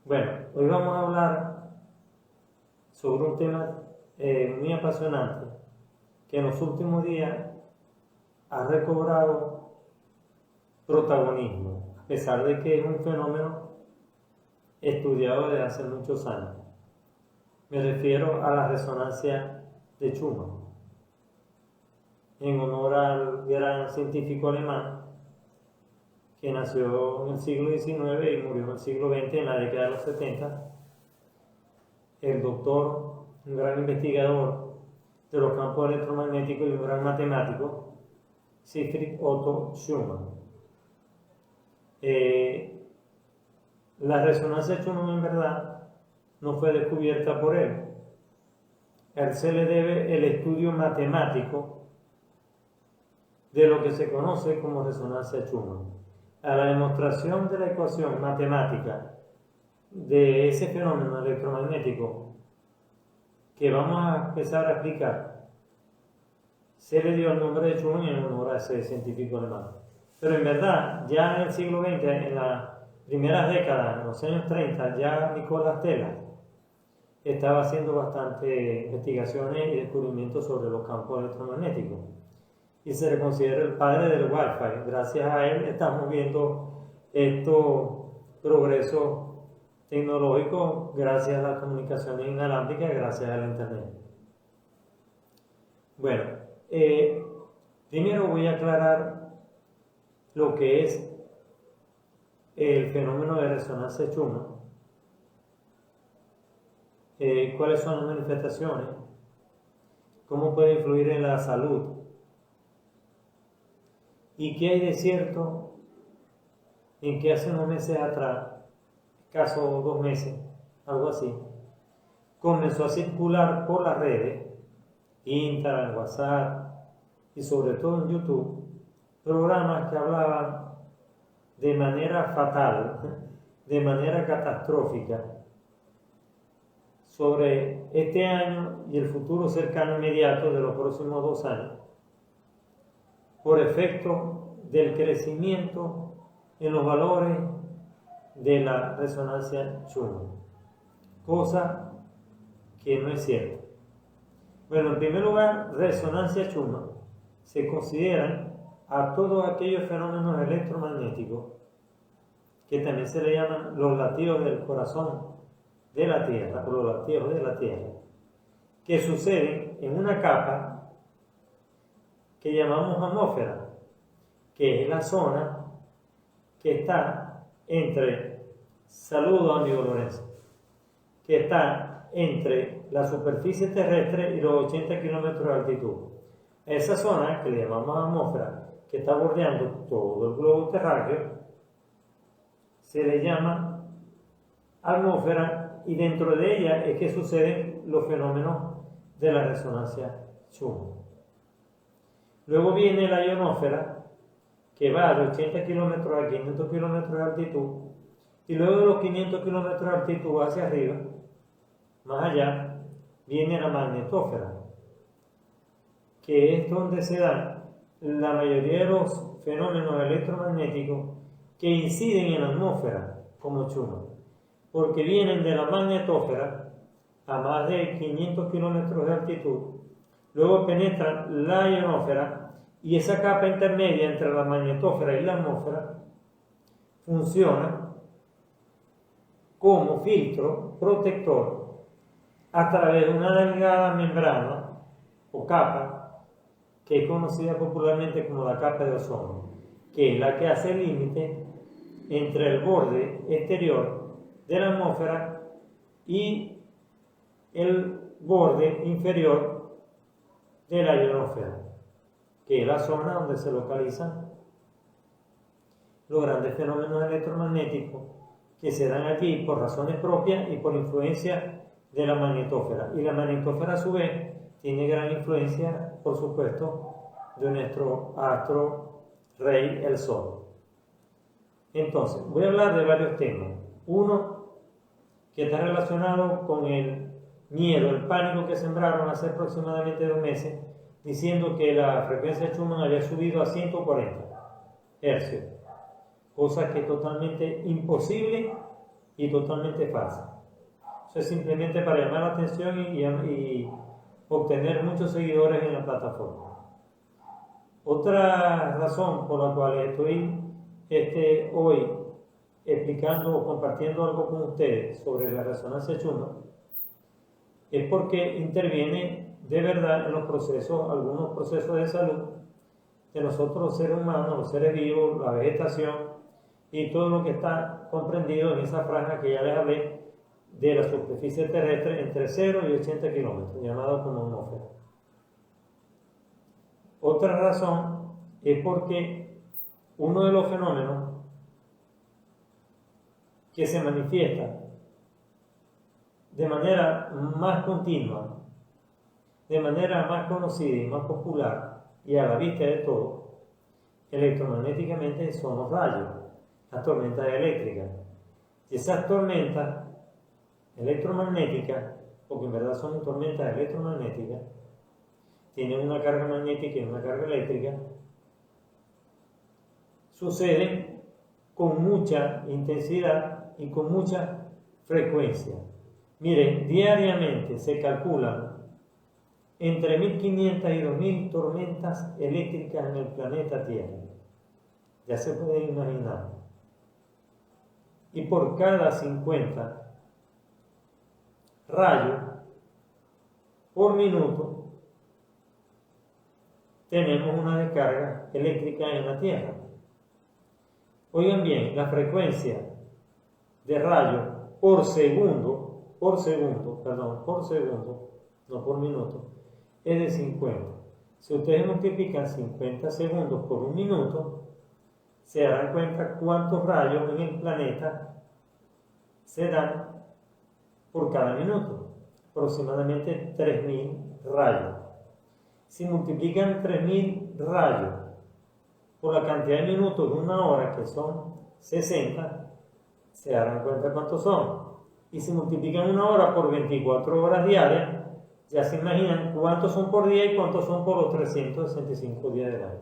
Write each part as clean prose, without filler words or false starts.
Bueno, hoy vamos a hablar sobre un tema muy apasionante que en los últimos días ha recobrado protagonismo, a pesar de que es un fenómeno estudiado desde hace muchos años. Me refiero a la resonancia de Schumann, en honor al gran científico alemán que nació en el siglo XIX y murió en el siglo XX, en la década de los 70, el doctor, un gran investigador de los campos electromagnéticos y un gran matemático, Siegfried Otto Schumann. La resonancia de Schumann en verdad no fue descubierta por él. A él se le debe el estudio matemático de lo que se conoce como resonancia Schumann. A la demostración de la ecuación matemática de ese fenómeno electromagnético que vamos a empezar a explicar, se le dio el nombre de Schumann en honor a ese científico alemán. Pero en verdad, ya en el siglo XX, en las primeras décadas, en los años 30, ya Nikola Tesla estaba haciendo bastantes investigaciones y descubrimientos sobre los campos electromagnéticos. Y se le considera el padre del Wi-Fi. Gracias a él estamos viendo estos progresos tecnológicos gracias a las comunicaciones inalámbricas, gracias a la Internet. Bueno, primero voy a aclarar lo que es el fenómeno de resonancia Schumann, cuáles son las manifestaciones, cómo puede influir en la salud, y qué hay de cierto en que hace unos meses atrás, escaso 2 meses, algo así, comenzó a circular por las redes, Instagram, WhatsApp y sobre todo en YouTube, programas que hablaban de manera fatal, de manera catastrófica, sobre este año y el futuro cercano inmediato de los próximos 2 años, por efecto del crecimiento en los valores de la resonancia Schumann, cosa que no es cierta. Bueno, en primer lugar, resonancia Schumann se consideran a todos aquellos fenómenos electromagnéticos que también se le llaman los latidos del corazón de la Tierra, o los latidos de la Tierra, que suceden en una capa que llamamos atmósfera, que es la zona que está entre, saludo amigo Lorenzo, que está entre la superficie terrestre y los 80 kilómetros de altitud. Esa zona, que le llamamos atmósfera, que está bordeando todo el globo terráqueo, se le llama atmósfera, y dentro de ella es que suceden los fenómenos de la resonancia Schumann. Luego viene la ionosfera, que va de 80 kilómetros a 500 kilómetros de altitud, y luego de los 500 kilómetros de altitud hacia arriba, más allá, viene la magnetósfera, que es donde se dan la mayoría de los fenómenos electromagnéticos que inciden en la atmósfera, como Schumann, porque vienen de la magnetósfera a más de 500 kilómetros de altitud, luego penetran la ionosfera, y esa capa intermedia entre la magnetósfera y la atmósfera funciona como filtro protector a través de una delgada membrana o capa que es conocida popularmente como la capa de ozono, que es la que hace el límite entre el borde exterior de la atmósfera y el borde inferior de la ionosfera, que es la zona donde se localizan los grandes fenómenos electromagnéticos que se dan aquí por razones propias y por influencia de la magnetósfera. Y la magnetósfera a su vez tiene gran influencia, por supuesto, de nuestro astro rey, el Sol. Entonces, voy a hablar de varios temas. Uno, que está relacionado con el miedo, el pánico que sembraron hace aproximadamente 2 meses, diciendo que la frecuencia de Schumann había subido a 140 hercios, cosa que es totalmente imposible y totalmente falsa. Eso es simplemente para llamar la atención y obtener muchos seguidores en la plataforma. Otra razón por la cual estoy hoy explicando o compartiendo algo con ustedes sobre la resonancia Schumann es porque interviene de verdad en los procesos, algunos procesos de salud de nosotros los seres humanos, los seres vivos, la vegetación y todo lo que está comprendido en esa franja que ya les hablé de la superficie terrestre entre 0 y 80 kilómetros, llamado como atmósfera. Otra razón es porque uno de los fenómenos que se manifiesta de manera más continua, de manera más conocida y más popular y a la vista de todos, electromagnéticamente son los rayos, las tormentas eléctricas. Y esas tormentas electromagnéticas, porque en verdad son tormentas electromagnéticas, tienen una carga magnética y una carga eléctrica, suceden con mucha intensidad y con mucha frecuencia. Miren, diariamente se calculan entre 1500 y 2000 tormentas eléctricas en el planeta Tierra. Ya se pueden imaginar. Y por cada 50 rayos por minuto tenemos una descarga eléctrica en la Tierra. Oigan bien, la frecuencia de rayos por segundo, no por minuto, es de 50. Si ustedes multiplican 50 segundos por un minuto, se darán cuenta cuántos rayos en el planeta se dan por cada minuto, aproximadamente 3000 rayos. Si multiplican 3000 rayos por la cantidad de minutos de una hora, que son 60, se darán cuenta cuántos son. Y si multiplican una hora por 24 horas diarias, ya se imaginan cuántos son por día y cuántos son por los 365 días del año.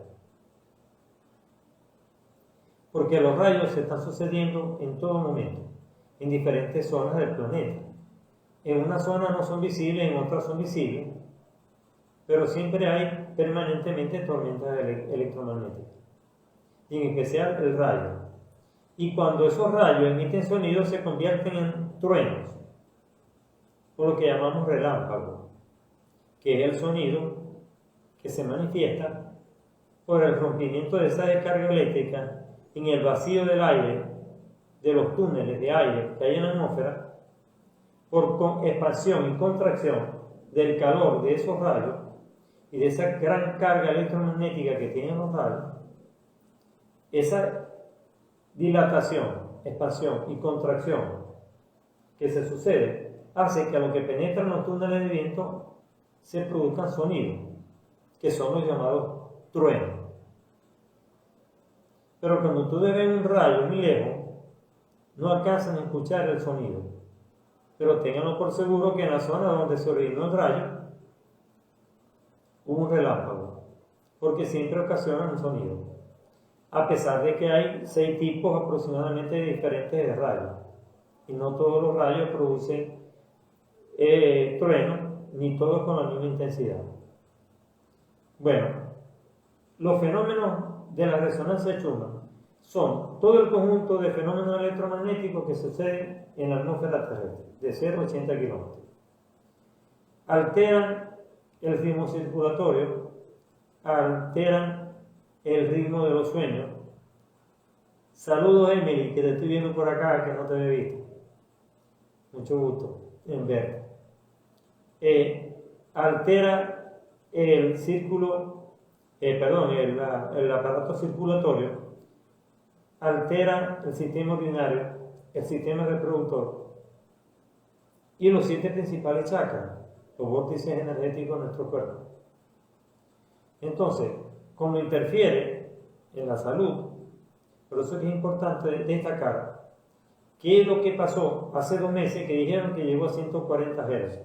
Porque los rayos se están sucediendo en todo momento, en diferentes zonas del planeta. En una zona no son visibles, en otras son visibles, pero siempre hay permanentemente tormentas electromagnéticas, y en especial el rayo. Y cuando esos rayos emiten sonido se convierten en truenos, por lo que llamamos relámpago, que es el sonido que se manifiesta por el rompimiento de esa descarga eléctrica en el vacío del aire, de los túneles de aire que hay en la atmósfera, por expansión y contracción del calor de esos rayos y de esa gran carga electromagnética que tienen los rayos. Esa dilatación, expansión y contracción que se sucede hace que a lo que penetran los túneles de viento se produzcan sonidos, que son los llamados truenos. Pero cuando ustedes ven un rayo muy lejos, no alcanzan a escuchar el sonido. Pero ténganlo por seguro que en la zona donde se originó el rayo hubo un relámpago, porque siempre ocasionan un sonido, a pesar de que hay 6 tipos aproximadamente diferentes de rayos, y no todos los rayos producen truenos, ni todos con la misma intensidad. Bueno, los fenómenos de la resonancia Schumann son todo el conjunto de fenómenos electromagnéticos que suceden en la atmósfera terrestre, de 0 a 80 kilómetros. Alteran el ritmo circulatorio, alteran el ritmo de los sueños. Saludos, Emily, que te estoy viendo por acá, que no te había visto. Mucho gusto en verte. Altera el el aparato circulatorio, altera el sistema urinario, el sistema reproductor y los 7 principales chakras, los vórtices energéticos de nuestro cuerpo. Entonces, como interfiere en la salud, por eso es importante destacar qué es lo que pasó hace 2 meses que dijeron que llegó a 140 Hz.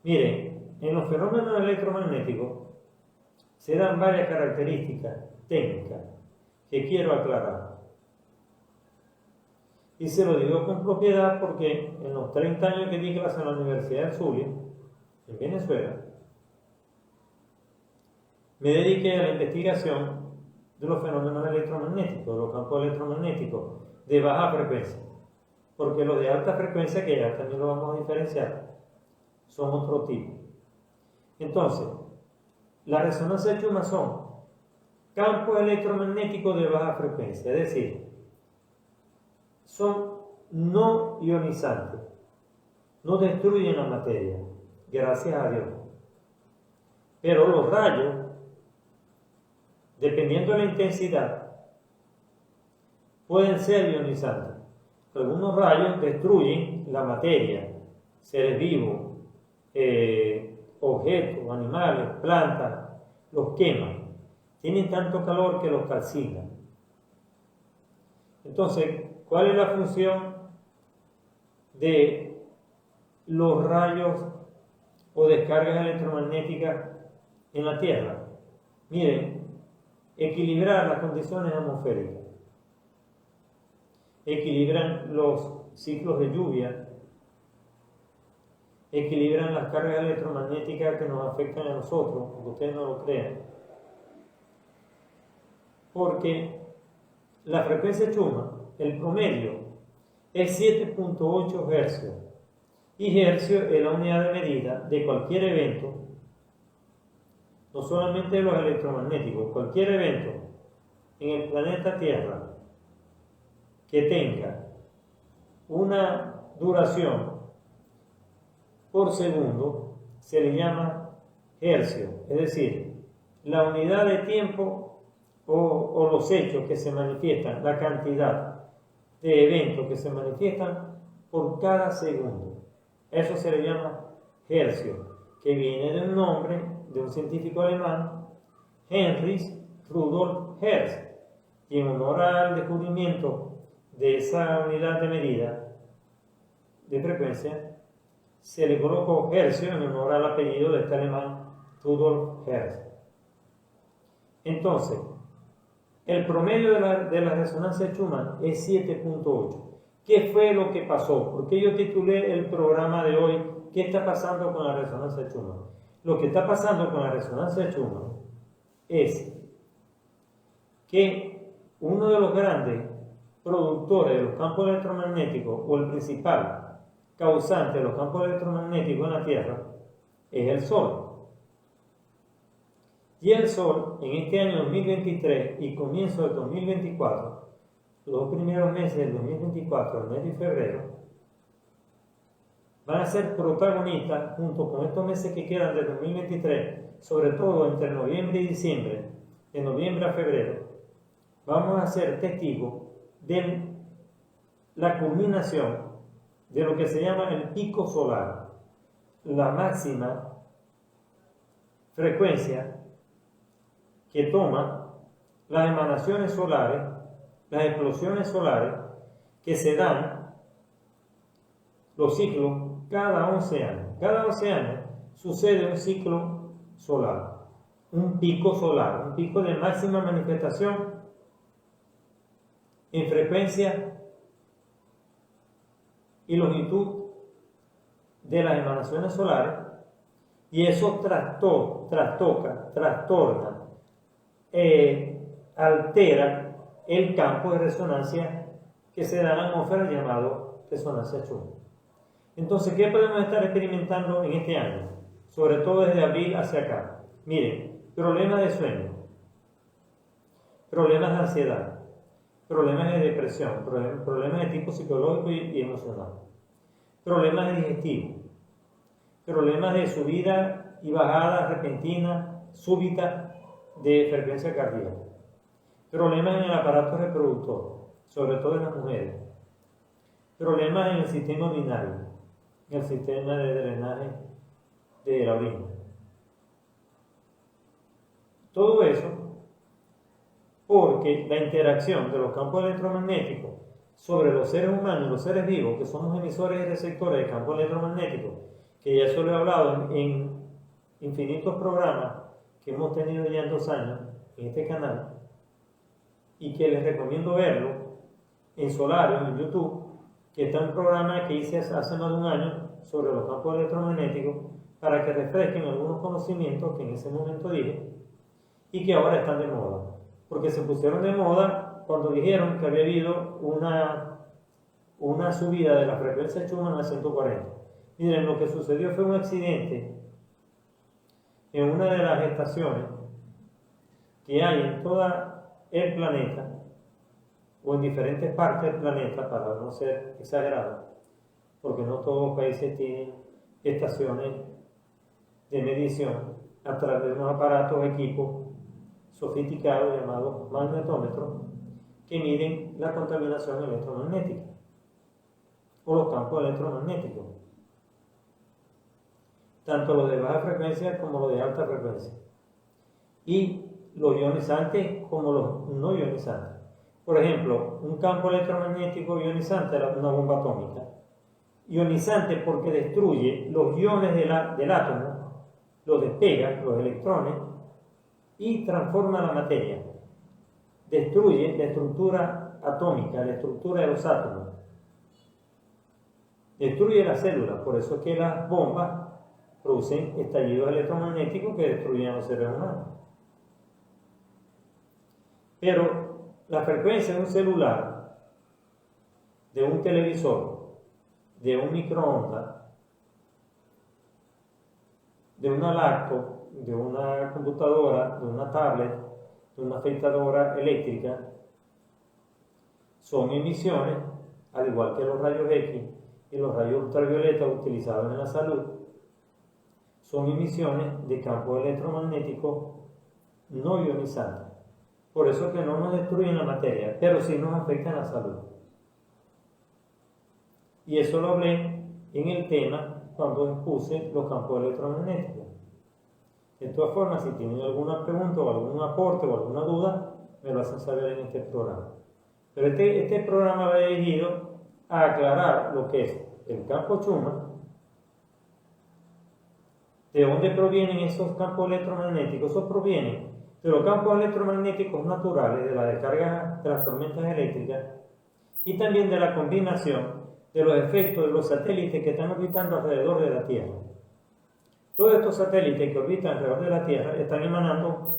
Miren, en los fenómenos electromagnéticos se dan varias características técnicas que quiero aclarar. Y se lo digo con propiedad porque en los 30 años que di clase en la Universidad del Zulia, en Venezuela, me dediqué a la investigación de los fenómenos electromagnéticos, de los campos electromagnéticos de baja frecuencia. Porque los de alta frecuencia, que ya también lo vamos a diferenciar, son otro tipo. Entonces, la resonancia de Schumann son campos electromagnéticos de baja frecuencia, es decir, son no ionizantes, no destruyen la materia, gracias a Dios. Pero los rayos, dependiendo de la intensidad, pueden ser ionizantes. Algunos rayos destruyen la materia, seres vivos, objetos, animales, plantas, los queman. Tienen tanto calor que los calcinan. Entonces, ¿cuál es la función de los rayos o descargas electromagnéticas en la Tierra? Miren, equilibrar las condiciones atmosféricas, equilibran los ciclos de lluvia, equilibran las cargas electromagnéticas que nos afectan a nosotros, aunque ustedes no lo crean, porque la frecuencia de Schumann, el promedio, es 7.8 Hz, y Hz es la unidad de medida de cualquier evento, no solamente de los electromagnéticos, cualquier evento en el planeta Tierra que tenga una duración por segundo se le llama hercio, es decir, la unidad de tiempo o los hechos que se manifiestan, la cantidad de eventos que se manifiestan por cada segundo. Eso se le llama hercio, que viene de un nombre de un científico alemán, Heinrich Rudolf Hertz, y en honor al descubrimiento de esa unidad de medida de frecuencia, se le colocó hercio en honor al apellido de este alemán Rudolf Hertz. Entonces, el promedio de la resonancia de Schumann es 7.8. ¿Qué fue lo que pasó? Porque yo titulé el programa de hoy ¿qué está pasando con la resonancia de Schumann? Lo que está pasando con la resonancia de Schumann es que uno de los grandes productores de los campos electromagnéticos, o el principal causante de los campos electromagnéticos en la Tierra, es el Sol. Y el Sol, en este año 2023 y comienzo del 2024, los dos primeros meses del 2024, el mes de febrero, van a ser protagonistas, junto con estos meses que quedan del 2023, sobre todo entre noviembre y diciembre, de noviembre a febrero, vamos a ser testigos de la culminación de lo que se llama el pico solar, la máxima frecuencia que toma las emanaciones solares, las explosiones solares que se dan los ciclos cada 11 años. Cada 11 años sucede un ciclo solar, un pico solar, un pico de máxima manifestación en frecuencia y longitud de las emanaciones solares, y eso trastorna, altera el campo de resonancia que se da en la atmósfera llamado resonancia Schumann. Entonces, ¿qué podemos estar experimentando en este año? Sobre todo desde abril hacia acá. Miren, problemas de sueño, problemas de ansiedad, problemas de depresión, problemas de tipo psicológico y emocional, problemas digestivos, problemas de subida y bajada repentina, súbita de frecuencia cardíaca, problemas en el aparato reproductor, sobre todo en las mujeres, problemas en el sistema urinario, en el sistema de drenaje de la orina. Todo eso porque la interacción de los campos electromagnéticos sobre los seres humanos y los seres vivos, que somos emisores y receptores de campos electromagnéticos, que ya se lo he hablado en infinitos programas que hemos tenido ya en 2 años en este canal, y que les recomiendo verlo en Solarium, en YouTube, que está un programa que hice hace más de un año sobre los campos electromagnéticos para que refresquen algunos conocimientos que en ese momento dije y que ahora están de moda. Porque se pusieron de moda cuando dijeron que había habido una subida de la frecuencia Schumann a 140. Miren, lo que sucedió fue un accidente en una de las estaciones que hay en todo el planeta, o en diferentes partes del planeta, para no ser exagerado, porque no todos los países tienen estaciones de medición a través de unos aparatos o equipos sofisticados llamados magnetómetros que miden la contaminación electromagnética o los campos electromagnéticos, tanto los de baja frecuencia como los de alta frecuencia, y los ionizantes como los no ionizantes. Por ejemplo, un campo electromagnético ionizante es una bomba atómica. Ionizante porque destruye los iones del átomo, los despega, los electrones, y transforma la materia. Destruye la estructura atómica, la estructura de los átomos. Destruye las células, por eso es que las bombas producen estallidos electromagnéticos que destruyen a los seres humanos. Pero la frecuencia de un celular, de un televisor, de un microondas, de una laptop, de una computadora, de una tablet, de una afeitadora eléctrica, son emisiones, al igual que los rayos X y los rayos ultravioleta utilizados en la salud, son emisiones de campos electromagnéticos no ionizantes. Por eso es que no nos destruyen la materia, pero sí nos afectan la salud. Y eso lo hablé en el tema cuando expuse los campos electromagnéticos. De todas formas, si tienen alguna pregunta o algún aporte o alguna duda, me lo hacen saber en este programa. Pero este programa va dirigido a aclarar lo que es el campo Schumann, de dónde provienen esos campos electromagnéticos. Esos provienen de los campos electromagnéticos naturales, de la descarga de las tormentas eléctricas, y también de la combinación de los efectos de los satélites que están orbitando alrededor de la Tierra. Todos estos satélites que orbitan alrededor de la Tierra están emanando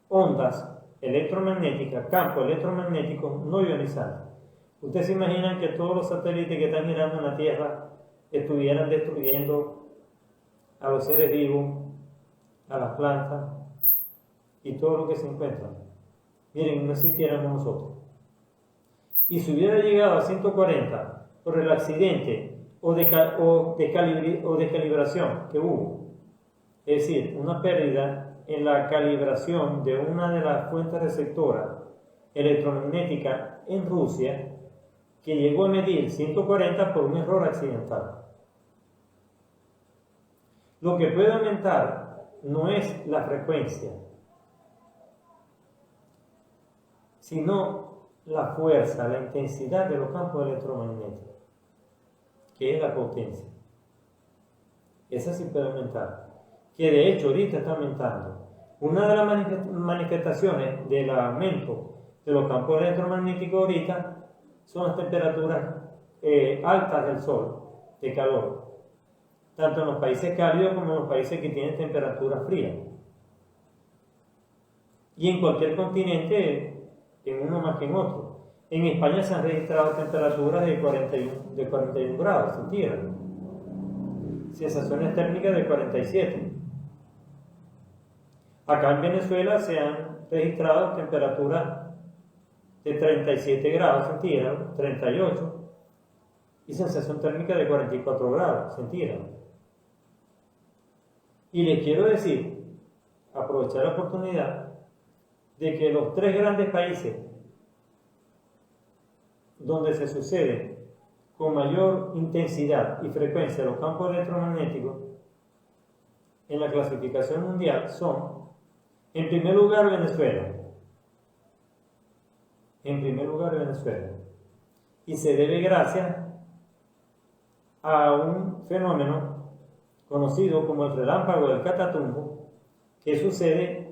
ondas electromagnéticas, campos electromagnéticos no ionizantes. Ustedes se imaginan que todos los satélites que están girando en la Tierra estuvieran destruyendo a los seres vivos, a las plantas y todo lo que se encuentra. Miren, no existiéramos nosotros. Y si hubiera llegado a 140 por el accidente o de calibración que hubo, es decir, una pérdida en la calibración de una de las fuentes receptoras electromagnéticas en Rusia, que llegó a medir 140 por un error accidental. Lo que puede aumentar no es la frecuencia, sino la fuerza, la intensidad de los campos electromagnéticos, que es la potencia. Esa sí puede aumentar, que de hecho ahorita está aumentando. Una de las manifestaciones del aumento de los campos electromagnéticos ahorita son las temperaturas altas del sol, de calor, tanto en los países cálidos como en los países que tienen temperaturas frías. Y en cualquier continente, en uno más que en otro. En España se han registrado temperaturas de 41 grados centígrados, sensaciones térmicas de 47. Acá en Venezuela se han registrado temperaturas de 37 grados centígrados, 38, y sensación térmica de 44 grados centígrados. Y les quiero decir, aprovechar la oportunidad, de que los tres grandes países donde se sucede con mayor intensidad y frecuencia los campos electromagnéticos en la clasificación mundial son, en primer lugar, Venezuela. En primer lugar, Venezuela. Y se debe gracias a un fenómeno conocido como el relámpago del Catatumbo, que sucede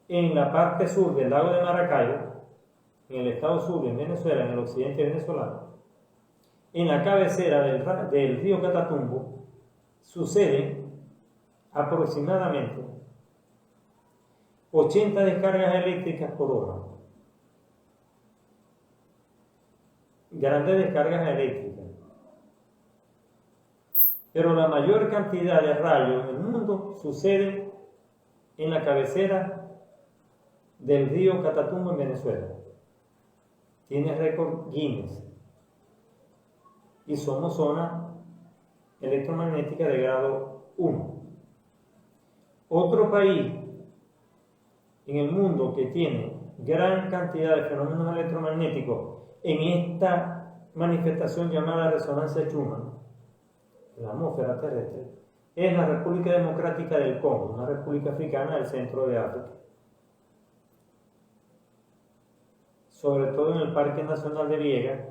en la parte sur del lago de Maracaibo, en el estado Zulia, en Venezuela, en el occidente venezolano, en la cabecera del río Catatumbo, suceden aproximadamente 80 descargas eléctricas por hora. Grandes descargas eléctricas. Pero la mayor cantidad de rayos en el mundo sucede en la cabecera del río Catatumbo en Venezuela. Tiene récord Guinness. Y somos zona electromagnética de grado 1. Otro país en el mundo que tiene gran cantidad de fenómenos electromagnéticos en esta manifestación llamada resonancia Schumann, la atmósfera terrestre, es la República Democrática del Congo, una república africana del centro de África. Sobre todo en el Parque Nacional de Viega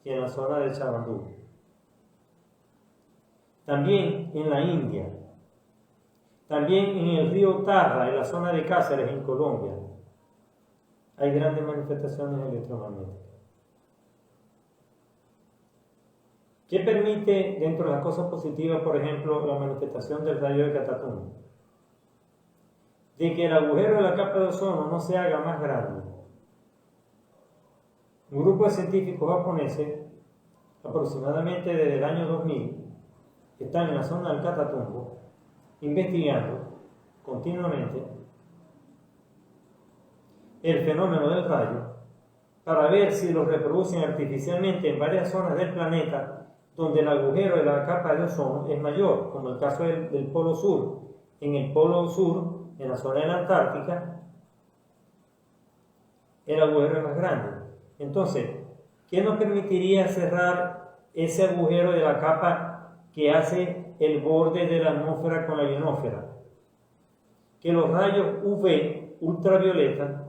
y en la zona de Chabandú. También en la India. También en el río Tarra, en la zona de Cáceres, en Colombia, hay grandes manifestaciones electromagnéticas. ¿Qué permite, dentro de las cosas positivas, por ejemplo, la manifestación del rayo de Catatumbo? De que el agujero de la capa de ozono no se haga más grande. Un grupo de científicos japoneses, aproximadamente desde el año 2000, están en la zona del Catatumbo, investigando continuamente el fenómeno del rayo para ver si lo reproducen artificialmente en varias zonas del planeta donde el agujero de la capa de ozono es mayor, como el caso del Polo Sur. En el Polo Sur, en la zona de la Antártica, el agujero es más grande. Entonces, ¿qué nos permitiría cerrar ese agujero de la capa que hace el borde de la atmósfera con la ionosfera? Que los rayos UV, ultravioleta,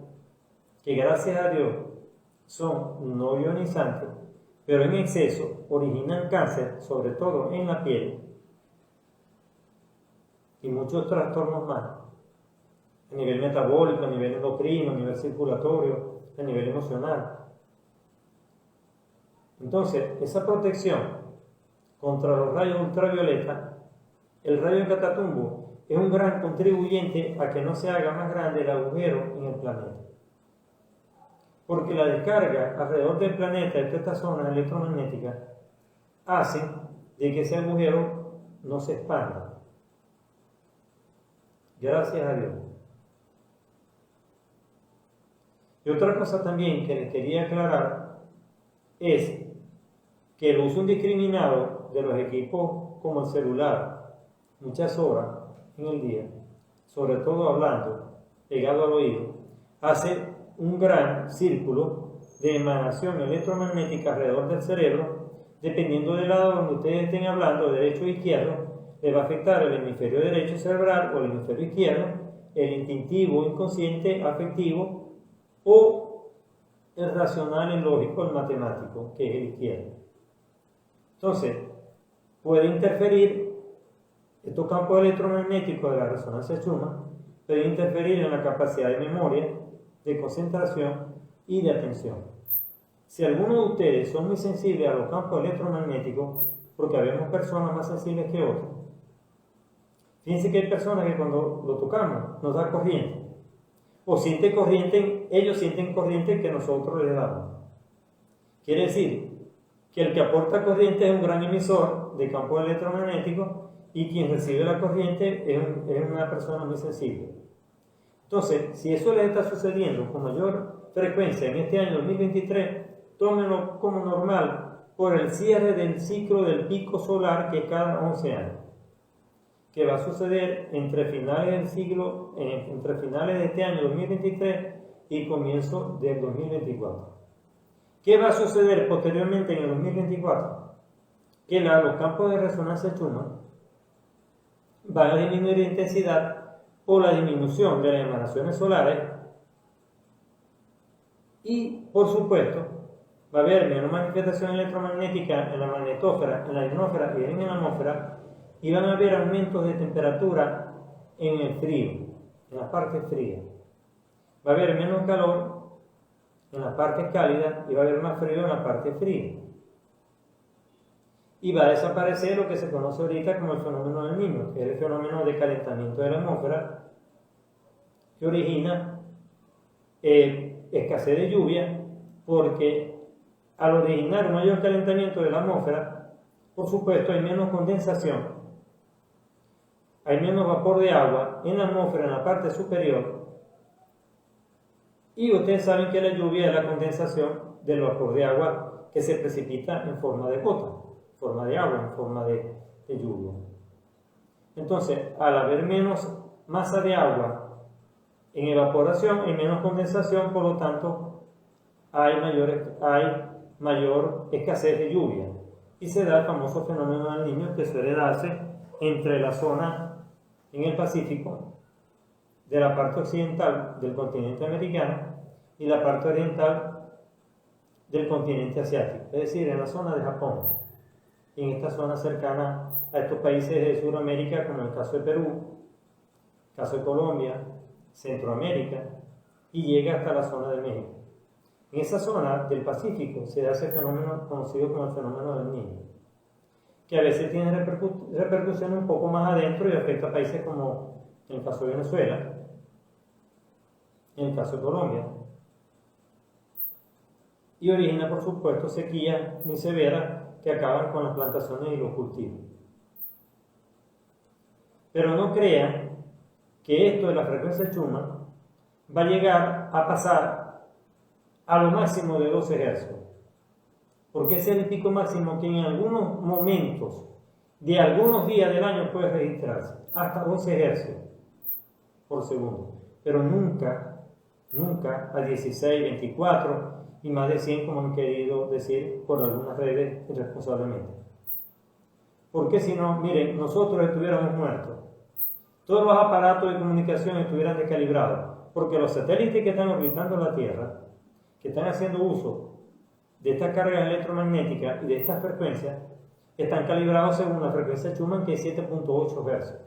que gracias a Dios son no ionizantes, pero en exceso originan cáncer, sobre todo en la piel, y muchos trastornos más, a nivel metabólico, a nivel endocrino, a nivel circulatorio, a nivel emocional. Entonces, esa protección contra los rayos ultravioleta, el rayo de Catatumbo es un gran contribuyente a que no se haga más grande el agujero en el planeta. Porque la descarga alrededor del planeta de estas zonas electromagnéticas hace de que ese agujero no se expanda. Gracias a Dios. Y otra cosa también que les quería aclarar es que el uso indiscriminado de los equipos como el celular, muchas horas en el día, sobre todo hablando, pegado al oído, hace un gran círculo de emanación electromagnética alrededor del cerebro. Dependiendo del lado donde ustedes estén hablando, derecho o izquierdo, le va a afectar el hemisferio derecho cerebral o el hemisferio izquierdo, el instintivo, inconsciente, afectivo o el racional, el lógico, el matemático, que es el izquierdo. Entonces, puede interferir estos campos electromagnéticos de la resonancia Schumann, puede interferir en la capacidad de memoria, de concentración y de atención. Si algunos de ustedes son muy sensibles a los campos electromagnéticos, porque habemos personas más sensibles que otras, fíjense que hay personas que cuando lo tocamos nos da corriente, o siente corriente, ellos sienten corriente que nosotros les damos. Quiere decir que el que aporta corriente es un gran emisor de campos electromagnéticos y quien recibe la corriente es una persona muy sensible. Entonces, si eso les está sucediendo con mayor frecuencia en este año 2023, tómenlo como normal por el cierre del ciclo del pico solar que es cada 11 años, que va a suceder entre finales de este año 2023 y comienzo del 2024. ¿Qué va a suceder posteriormente en el 2024? Que los campos de resonancia Schumann van a disminuir de intensidad por la disminución de las emanaciones solares y, por supuesto, va a haber menos manifestación electromagnética en la magnetósfera, en la ionosfera y en la atmósfera, y van a haber aumentos de temperatura en el frío, en la parte fría. Va a haber menos calor en la parte cálida y va a haber más frío en la parte fría. Y va a desaparecer lo que se conoce ahorita como el fenómeno del Niño, que es el fenómeno de calentamiento de la atmósfera que origina escasez de lluvia, porque al originar un mayor calentamiento de la atmósfera, por supuesto hay menos condensación, hay menos vapor de agua en la atmósfera en la parte superior, y ustedes saben que la lluvia es la condensación del vapor de agua que se precipita en forma de gota, en forma de agua, en forma de lluvia. Entonces, al haber menos masa de agua en evaporación y menos condensación, por lo tanto, hay mayor escasez de lluvia. Y se da el famoso fenómeno del Niño, que suele darse entre la zona en el Pacífico de la parte occidental del continente americano y la parte oriental del continente asiático, es decir, en la zona de Japón, y en esta zona cercana a estos países de Sudamérica, como el caso de Perú, el caso de Colombia, Centroamérica, y llega hasta la zona de México. En esa zona del Pacífico se da ese fenómeno conocido como el fenómeno del Niño, que a veces tiene repercusiones un poco más adentro y afecta a países como en el caso de Venezuela, en el caso de Colombia, y origina, por supuesto, sequías muy severas que acaban con las plantaciones y los cultivos. Pero no crean que esto de la frecuencia Schumann va a llegar a pasar a lo máximo de 12 Hz, porque ese es el pico máximo que en algunos momentos de algunos días del año puede registrarse, hasta 12 Hz por segundo, pero nunca a 16, 24 y más de 100, como han querido decir por algunas redes irresponsablemente. Porque si no, miren, nosotros estuviéramos muertos, todos los aparatos de comunicación estuvieran descalibrados, porque los satélites que están orbitando la Tierra, que están haciendo uso de estas cargas electromagnéticas y de estas frecuencias, están calibrados según la frecuencia Schumann, que es 7.8 Hz.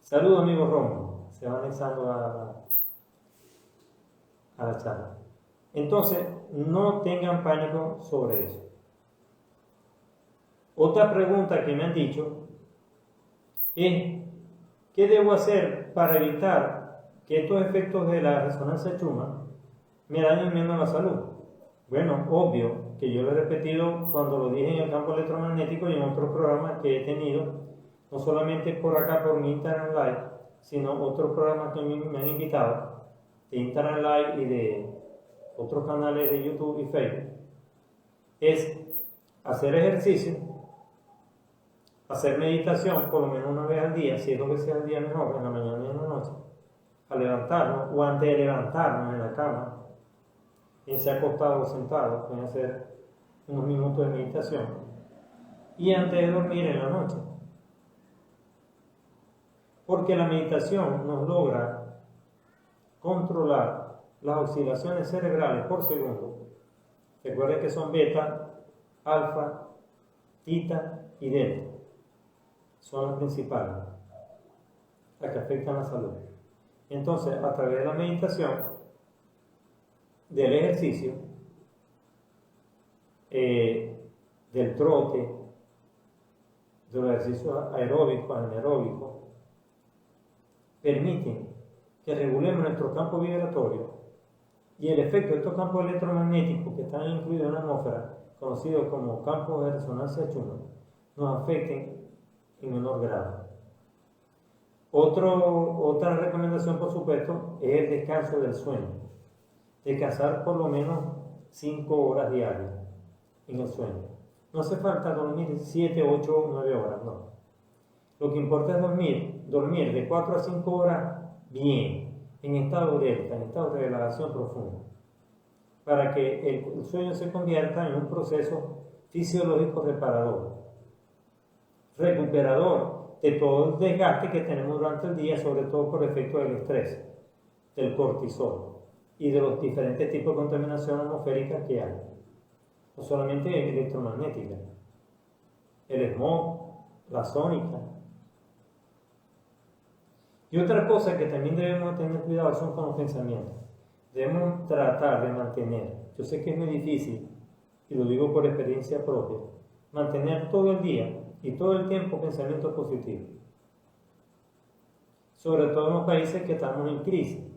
Saludos, amigos Rómulo, se van anexando a la charla. Entonces, no tengan pánico sobre eso. Otra pregunta que me han dicho es, ¿qué debo hacer para evitar que estos efectos de la resonancia Schumann me dañen menos la salud? Bueno, obvio, que yo lo he repetido cuando lo dije en el campo electromagnético y en otros programas que he tenido, no solamente por acá, por mi Instagram Live, sino otros programas que me han invitado, de Instagram Live y de otros canales de YouTube y Facebook, es hacer ejercicio, hacer meditación por lo menos una vez al día, si es 2 veces al día mejor, en la mañana y en la noche, al levantarnos o antes de levantarnos en la cama, bien sea acostado o sentado, pueden hacer unos minutos de meditación, y antes de dormir en la noche. Porque la meditación nos logra controlar las oscilaciones cerebrales por segundo. Recuerden que son beta, alfa, tita y delta. Son las principales, las que afectan la salud. Entonces, a través de la meditación, del ejercicio, del trote, de los ejercicios aeróbicos, anaeróbicos, permiten que regulemos nuestro campo vibratorio y el efecto de estos campos electromagnéticos que están incluidos en la atmósfera, conocidos como campos de resonancia Schumann, nos afecten en menor grado. Otra recomendación, por supuesto, es el descanso del sueño. Descansar por lo menos 5 horas diarias en el sueño. No hace falta dormir 7, 8 o 9 horas, no. Lo que importa es dormir de 4 a 5 horas bien, en estado delta, en estado de relajación profunda, para que el sueño se convierta en un proceso fisiológico recuperador de todo el desgaste que tenemos durante el día, sobre todo por efecto del estrés, del cortisol y de los diferentes tipos de contaminación atmosférica que hay, no solamente electromagnética, el smog, la sónica. Y otra cosa que también debemos tener cuidado son con los pensamientos. Debemos tratar de mantener, yo sé que es muy difícil, y lo digo por experiencia propia, mantener todo el día y todo el tiempo pensamientos positivos. Sobre todo en los países que estamos en crisis,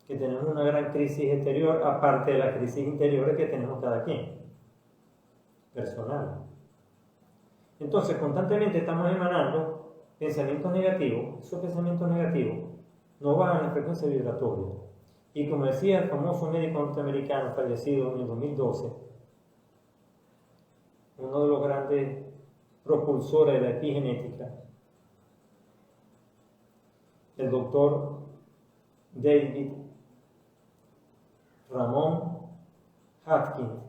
que tenemos una gran crisis exterior, aparte de las crisis interiores que tenemos cada quien, personal. Entonces, constantemente estamos emanando pensamientos negativos. Esos pensamientos negativos no bajan la frecuencia vibratoria. Y como decía el famoso médico norteamericano fallecido en el 2012, uno de los grandes propulsores de la epigenética, el doctor David Ramón Hawkins,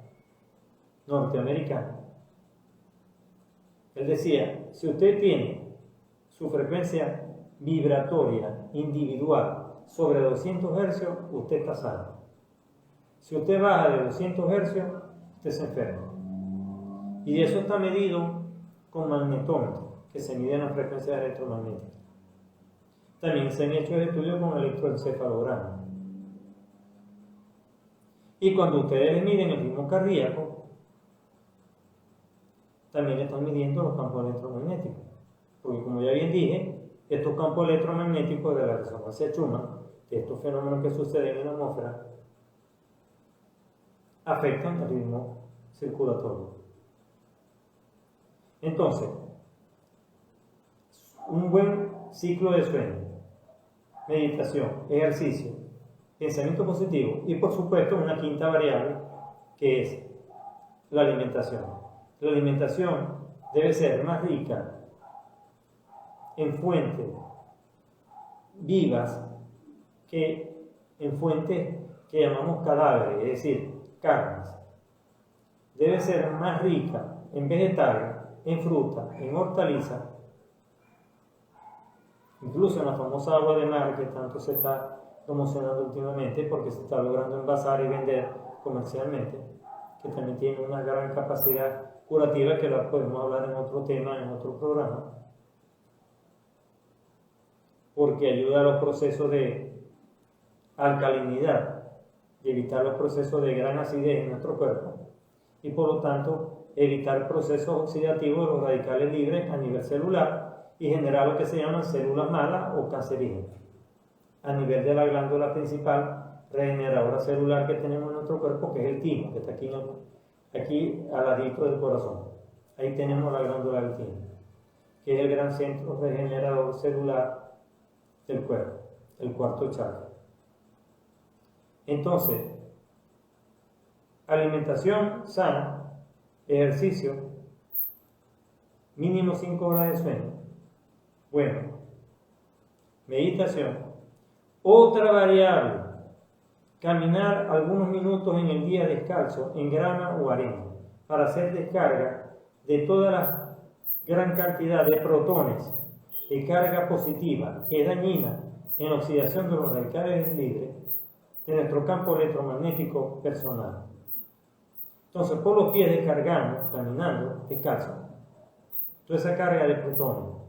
norteamericano. Él decía, si usted tiene su frecuencia vibratoria individual sobre 200 Hz, usted está sano. Si usted baja de 200 Hz, usted se enferma. Y eso está medido con magnetómetro, que se mide en las frecuencias electromagnéticas. También se han hecho estudios con electroencefalograma. Y cuando ustedes miden el ritmo cardíaco, también están midiendo los campos electromagnéticos. Porque como ya bien dije, estos campos electromagnéticos de la resonancia Schumann, de estos fenómenos que suceden en la atmósfera, afectan el ritmo circulatorio. Entonces, un buen ciclo de sueño, meditación, ejercicio, pensamiento positivo y por supuesto una quinta variable que es la alimentación. La alimentación debe ser más rica en fuentes vivas que en fuentes que llamamos cadáveres, es decir, carnes. Debe ser más rica en vegetales, en fruta, en hortalizas, incluso en la famosa agua de mar que tanto se está promocionando últimamente porque se está logrando envasar y vender comercialmente, que también tiene una gran capacidad curativa que la podemos hablar en otro tema, en otro programa, porque ayuda a los procesos de alcalinidad y evitar los procesos de gran acidez en nuestro cuerpo y por lo tanto evitar procesos oxidativos de los radicales libres a nivel celular y generar lo que se llaman células malas o cancerígenas a nivel de la glándula principal regeneradora celular que tenemos en nuestro cuerpo, que es el timo, que está aquí al ladito del corazón. Ahí tenemos la glándula del timo, que es el gran centro regenerador celular del cuerpo, el cuarto chakra. Entonces, alimentación sana, ejercicio, mínimo 5 horas de sueño, bueno, meditación. Otra variable, caminar algunos minutos en el día descalzo en grama o arena para hacer descarga de toda la gran cantidad de protones de carga positiva que es dañina en la oxidación de los radicales libres de nuestro campo electromagnético personal. Entonces, por los pies descargamos, caminando descalzo, toda esa carga de protones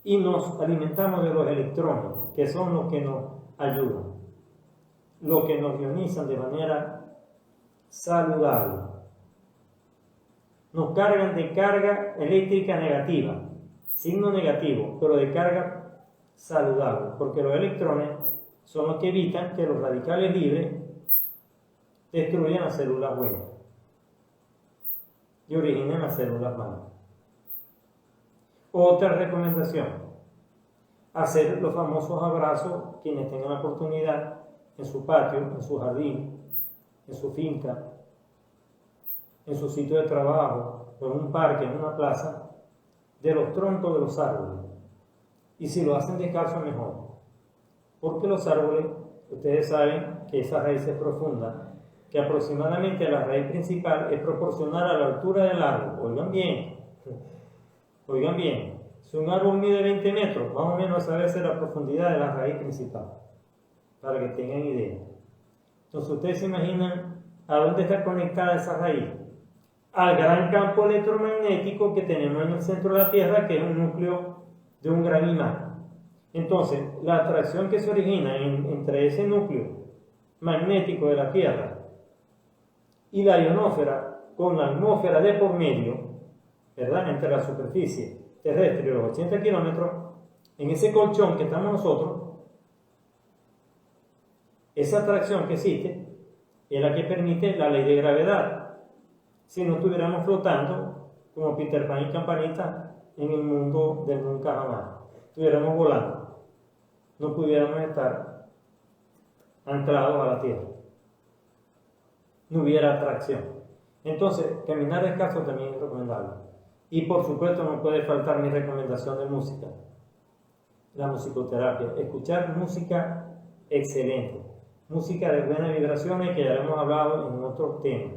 y nos alimentamos de los electrones, que son los que nos ayudan, los que nos ionizan de manera saludable. Nos cargan de carga eléctrica negativa, signo negativo, pero de carga saludable, porque los electrones son los que evitan que los radicales libres destruyan las células buenas y originen las células malas. Otra recomendación, hacer los famosos abrazos quienes tengan la oportunidad en su patio, en su jardín, en su finca, en su sitio de trabajo, o en un parque, en una plaza, de los troncos de los árboles. Y si lo hacen descalzo, mejor. Porque los árboles, ustedes saben que esa raíz es profunda, que aproximadamente la raíz principal es proporcional a la altura del árbol. Oigan bien, si un árbol mide 20 metros, más o menos esa debe ser la profundidad de la raíz principal, para que tengan idea. Entonces ustedes se imaginan a dónde está conectada esa raíz. Al gran campo electromagnético que tenemos en el centro de la Tierra, que es un núcleo de un gran imán. Entonces, la atracción que se origina entre ese núcleo magnético de la Tierra y la ionosfera, con la atmósfera de por medio, ¿verdad?, entre la superficie terrestre y los 80 kilómetros, en ese colchón que estamos nosotros, esa atracción que existe es la que permite la ley de gravedad. Si no estuviéramos flotando como Peter Pan y Campanita en el mundo del nunca jamás, estuviéramos volando, no pudiéramos estar anclados a la tierra, no hubiera atracción. Entonces, caminar descalzo también es recomendable. Y por supuesto no puede faltar mi recomendación de música, la musicoterapia. Escuchar música excelente, música de buenas vibraciones, que ya hemos hablado en otros temas.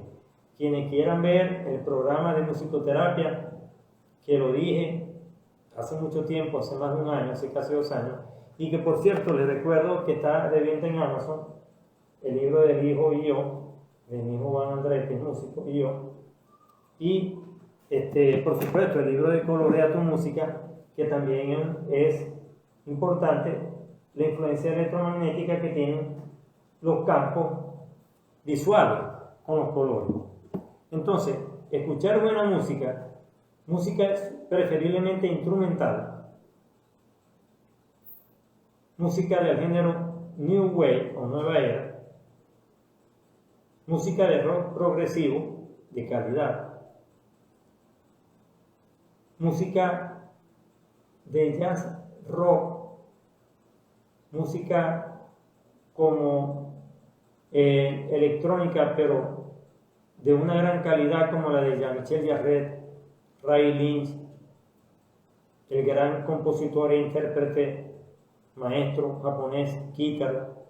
Quienes quieran ver el programa de musicoterapia, que lo dije hace mucho tiempo, hace más de un año, hace casi 2 años, y que por cierto les recuerdo que está de venta en Amazon, el libro del hijo y yo, de mi hijo Juan Andrés, que es músico, y yo, y por supuesto el libro de Colorea tu música, que también es importante, la influencia electromagnética que tienen los campos visuales con los colores. Entonces, escuchar buena música, música preferiblemente instrumental, música del género New Wave o Nueva Era, música de rock progresivo de calidad, música de jazz rock, música como electrónica, pero de una gran calidad, como la de Jean-Michel Jarre, Ray Lynch, el gran compositor e intérprete, maestro japonés, Kitaro,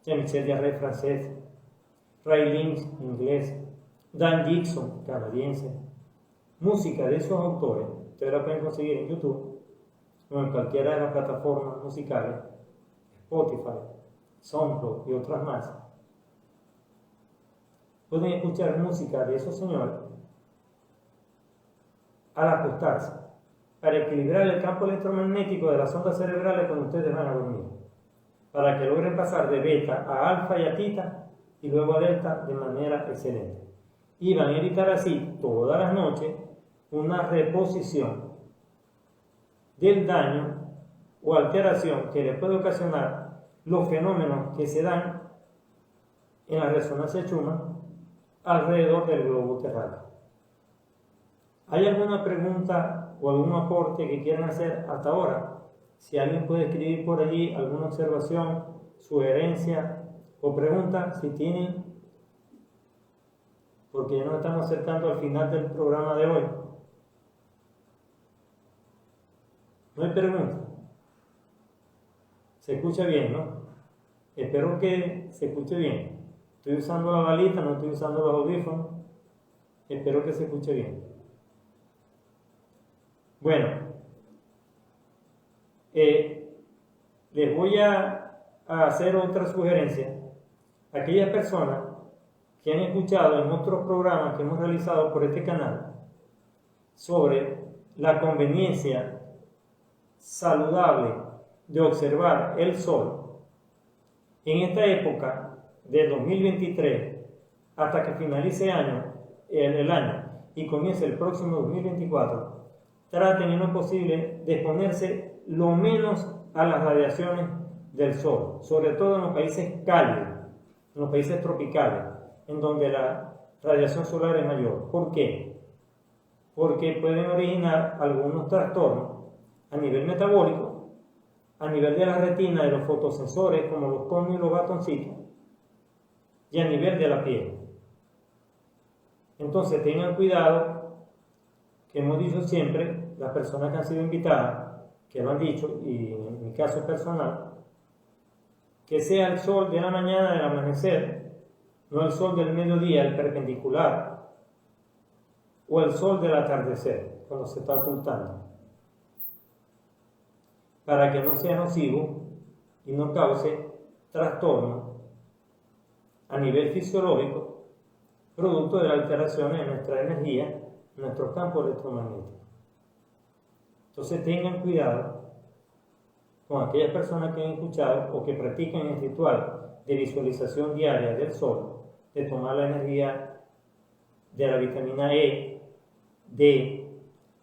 Jean-Michel Jarre, francés, Ray Lynch, inglés, Dan Dixon, canadiense. Música de esos autores, ustedes la pueden conseguir en YouTube o en cualquiera de las plataformas musicales, Spotify, SoundCloud y otras más. Pueden escuchar música de esos señores al acostarse, para equilibrar el campo electromagnético de las ondas cerebrales cuando ustedes van a dormir, para que logren pasar de beta a alfa y a tita y luego a delta de manera excelente. Y van a evitar así todas las noches una reposición del daño o alteración que le puede ocasionar los fenómenos que se dan en la resonancia Schumann alrededor del globo terráqueo. ¿Hay alguna pregunta o algún aporte que quieran hacer hasta ahora? Si alguien puede escribir por allí alguna observación, sugerencia o pregunta, si tienen, porque ya nos estamos acercando al final del programa de hoy. No hay pregunta. Se escucha bien, ¿no? Espero que se escuche bien. Estoy usando la balita, no estoy usando los audífonos. Espero que se escuche bien. Bueno, les voy a hacer otra sugerencia. Aquellas personas que han escuchado en otros programas que hemos realizado por este canal sobre la conveniencia saludable de observar el sol en esta época de 2023 hasta que finalice el año y comience el próximo 2024, traten en lo posible de exponerse lo menos a las radiaciones del sol, sobre todo en los países cálidos, en los países tropicales, en donde la radiación solar es mayor. ¿Por qué? Porque pueden originar algunos trastornos a nivel metabólico, a nivel de la retina, de los fotosensores, como los conos y los batoncitos, y a nivel de la piel. Entonces tengan cuidado, que hemos dicho siempre, las personas que han sido invitadas, que lo han dicho, y en mi caso personal, que sea el sol de la mañana, del amanecer, no el sol del mediodía, el perpendicular, o el sol del atardecer, cuando se está ocultando, para que no sea nocivo y no cause trastorno a nivel fisiológico, producto de la alteración de nuestra energía, nuestro campo electromagnético. Entonces tengan cuidado con aquellas personas que han escuchado o que practican el ritual de visualización diaria del sol, de tomar la energía de la vitamina E, D,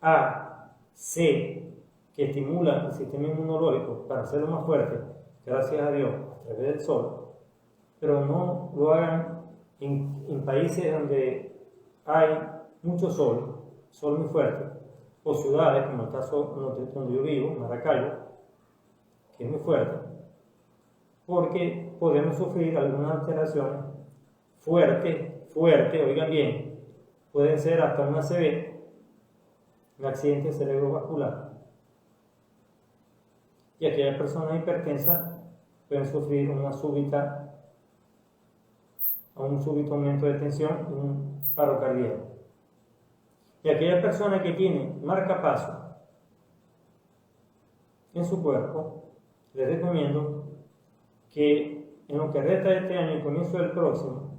A, C, que estimula el sistema inmunológico para hacerlo más fuerte, gracias a Dios, a través del sol, pero no lo hagan en países donde hay mucho sol muy fuerte, o ciudades, como el caso donde yo vivo, Maracaibo, que es muy fuerte, porque podemos sufrir algunas alteraciones fuertes, oigan bien, pueden ser hasta una ACV, un accidente cerebrovascular. Y aquellas personas hipertensas pueden sufrir un súbito aumento de tensión y un paro cardíaco. Y aquellas personas que tienen marcapasos en su cuerpo, les recomiendo que en lo que resta de este año y comienzo del próximo,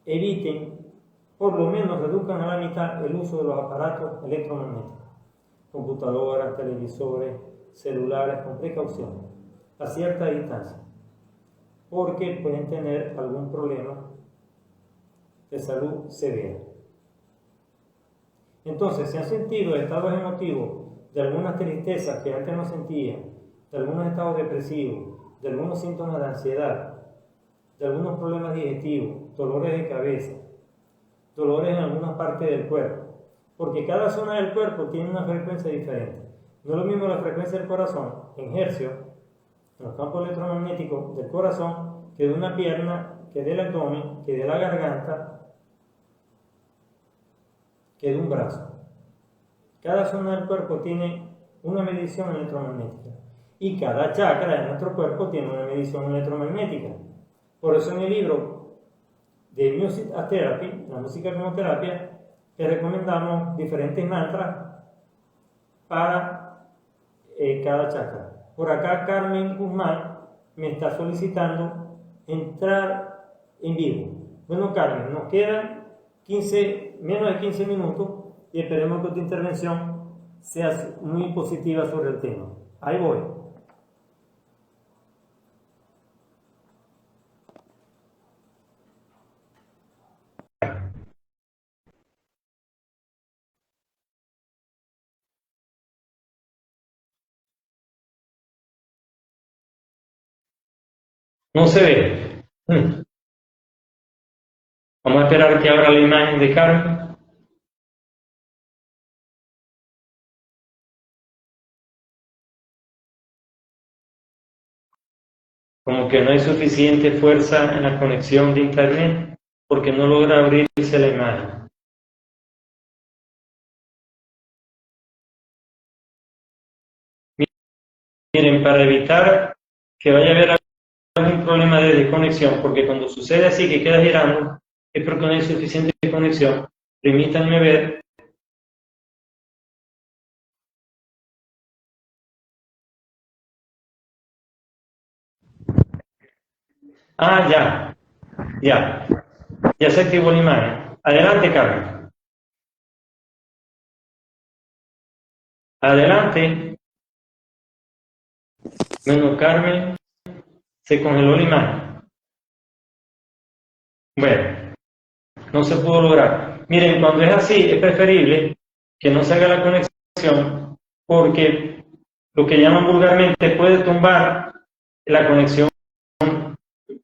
eviten, por lo menos reduzcan a la mitad el uso de los aparatos electromagnéticos, computadoras, televisores, celulares, con precaución, a cierta distancia, porque pueden tener algún problema de salud severa. Entonces, si han sentido estados emotivos de algunas tristezas que antes no sentían, de algunos estados depresivos, de algunos síntomas de ansiedad, de algunos problemas digestivos, dolores de cabeza, dolores en alguna parte del cuerpo, porque cada zona del cuerpo tiene una frecuencia diferente. No es lo mismo la frecuencia del corazón en hercios, en los campos electromagnéticos del corazón, que de una pierna, que del abdomen, que de la garganta, que de un brazo. Cada zona del cuerpo tiene una medición electromagnética y cada chakra de nuestro cuerpo tiene una medición electromagnética. Por eso en el libro de Music as Therapy, la música como terapia, te recomendamos diferentes mantras para cada chakra. Por acá Carmen Guzmán me está solicitando entrar en vivo. Bueno, Carmen, nos quedan menos de 15 minutos y esperemos que tu intervención sea muy positiva sobre el tema. Ahí voy. No se ve. Vamos a esperar que abra la imagen de Carmen. Como que no hay suficiente fuerza en la conexión de internet porque no logra abrirse la imagen. Miren, para evitar que vaya a haber algún problema de desconexión, porque cuando sucede así que queda girando, es porque no hay suficiente conexión. Permítanme ver. Ah, ya se activó la imagen. Adelante, Carmen. Adelante. Bueno, Carmen, se congeló la imagen. Bueno, no se pudo lograr. Miren, cuando es así, es preferible que no se haga la conexión, porque lo que llaman vulgarmente puede tumbar la conexión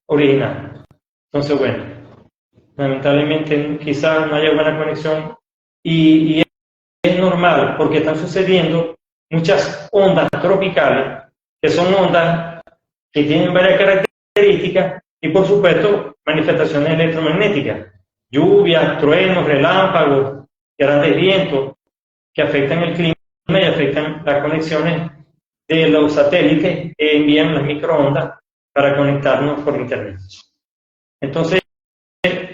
original. Entonces, bueno, lamentablemente quizás no haya buena conexión y es normal porque están sucediendo muchas ondas tropicales, que son ondas que tienen varias características y por supuesto manifestaciones electromagnéticas, lluvias, truenos, relámpagos, grandes vientos que afectan el clima y afectan las conexiones de los satélites que envían las microondas para conectarnos por internet. Entonces,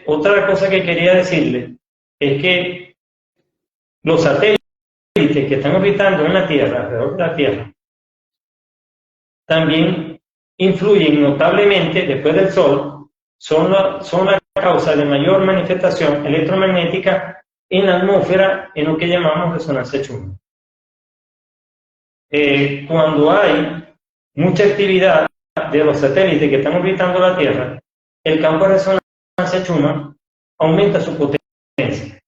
otra cosa que quería decirle es que los satélites que están orbitando en la Tierra, alrededor de la Tierra, también influyen notablemente después del Sol, son la causa de mayor manifestación electromagnética en la atmósfera en lo que llamamos resonancia Schumann. Cuando hay mucha actividad de los satélites que están orbitando la Tierra, el campo de resonancia Schumann aumenta su potencia,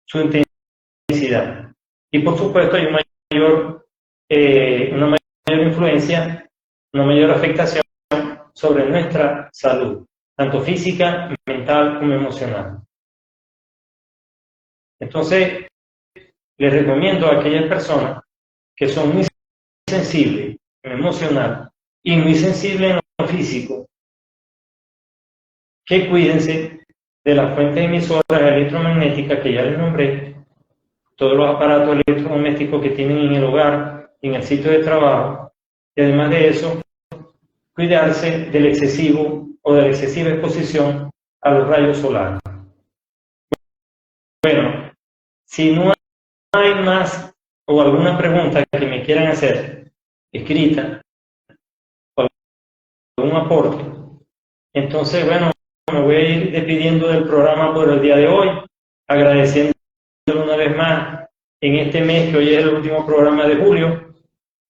su intensidad. Y por supuesto hay una mayor influencia, una mayor afectación sobre nuestra salud, tanto física, mental como emocional. Entonces, les recomiendo a aquellas personas que son muy sensibles en lo emocional y muy sensibles en lo físico, que cuídense de las fuentes emisoras electromagnéticas que ya les nombré, todos los aparatos electrodomésticos que tienen en el hogar, en el sitio de trabajo, y además de eso, cuidarse del excesivo o de la excesiva exposición a los rayos solares. Bueno, si no hay más o alguna pregunta que me quieran hacer, escrita, o algún aporte, entonces, bueno, me voy a ir despidiendo del programa por el día de hoy, agradeciendo una vez más en este mes, que hoy es el último programa de julio,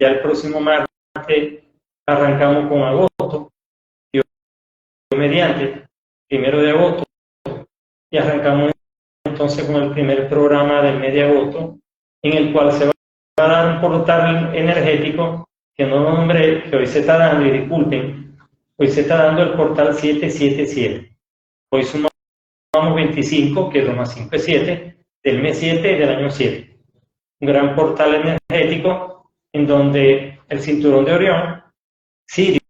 ya el próximo martes arrancamos con agosto, y mediante, 1 de agosto, y arrancamos entonces con el primer programa del mes de agosto, en el cual se va a dar un portal energético que no lo nombré, que hoy se está dando, y disculpen, hoy se está dando el portal 777. Hoy sumamos 25, que es lo más 5 es 7, del mes 7 y del año 7. Un gran portal energético en donde el cinturón de Orión, Sirio,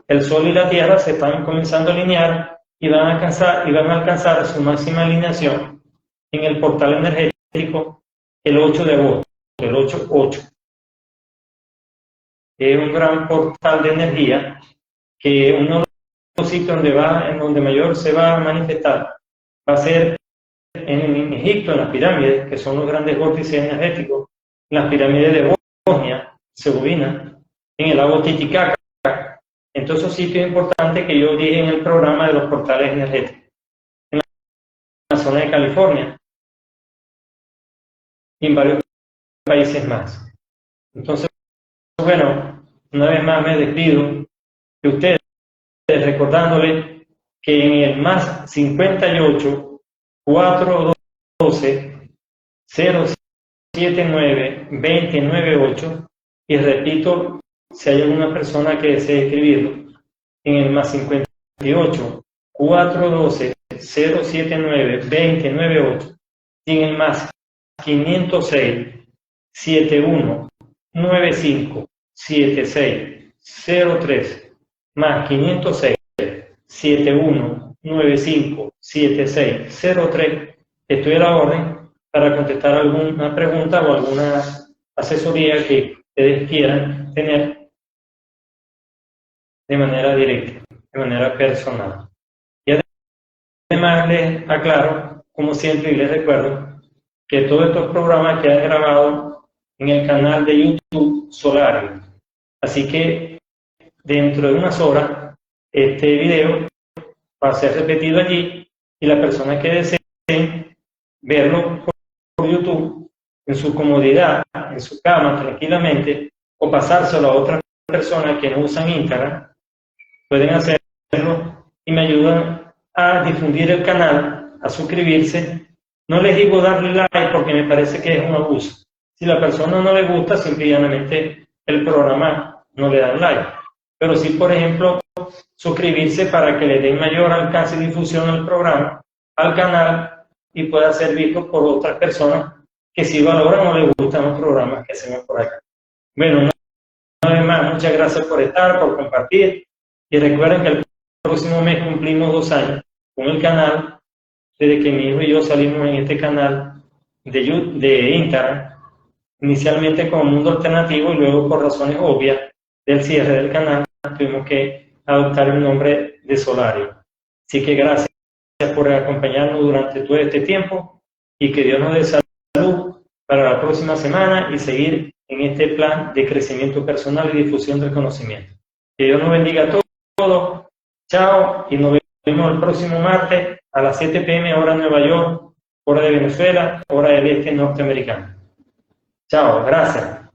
el Sol y la Tierra se están comenzando a alinear y van a alcanzar su máxima alineación en el portal energético el 8 de agosto, el 8-8. Es un gran portal de energía que uno de los sitios en donde mayor se va a manifestar va a ser en Egipto, en las pirámides, que son los grandes vórtices energéticos, en las pirámides de Bosnia, Herzegovina, en el lago Titicaca, en todos esos sitios importantes que yo dije en el programa de los portales energéticos, en la zona de California y en varios países más. Entonces, bueno, una vez más me despido de ustedes, recordándoles que en el más 58 412 079 298, y repito, si hay alguna persona que desee escribirlo, en el más 58 412 079 298, y en el más 506 71 95 76 03, más 506 71 95 76 03. Estoy a la orden para contestar alguna pregunta o alguna asesoría que ustedes quieran tener de manera directa, de manera personal. Y además les aclaro, como siempre, y les recuerdo que todos estos programas quedan grabados en el canal de YouTube Solario. Así que dentro de unas horas este video va a ser repetido allí, y las personas que deseen verlo por YouTube en su comodidad, en su cama, tranquilamente, o pasárselo a otras personas que no usan Instagram, pueden hacerlo y me ayudan a difundir el canal, a suscribirse. No les digo darle like porque me parece que es un abuso. Si la persona no le gusta, simplemente el programa no le dan like. Pero sí, por ejemplo, suscribirse para que le den mayor alcance y difusión al programa, al canal, y pueda ser visto por otras personas que sí valoran o les gustan los programas que hacemos por acá. Bueno, una vez más, muchas gracias por estar, por compartir, y recuerden que el próximo mes cumplimos 2 años con el canal, desde que mi hijo y yo salimos en este canal de Instagram, inicialmente como Mundo Alternativo, y luego por razones obvias del cierre del canal tuvimos que adoptar el nombre de Solario. Así que gracias por acompañarnos durante todo este tiempo, y que Dios nos dé salud para la próxima semana y seguir en este plan de crecimiento personal y difusión del conocimiento. Que Dios nos bendiga a todos. Chao, y nos vemos el próximo martes a las 7 p.m. hora de Nueva York, hora de Venezuela, hora del este norteamericano. Chao, gracias.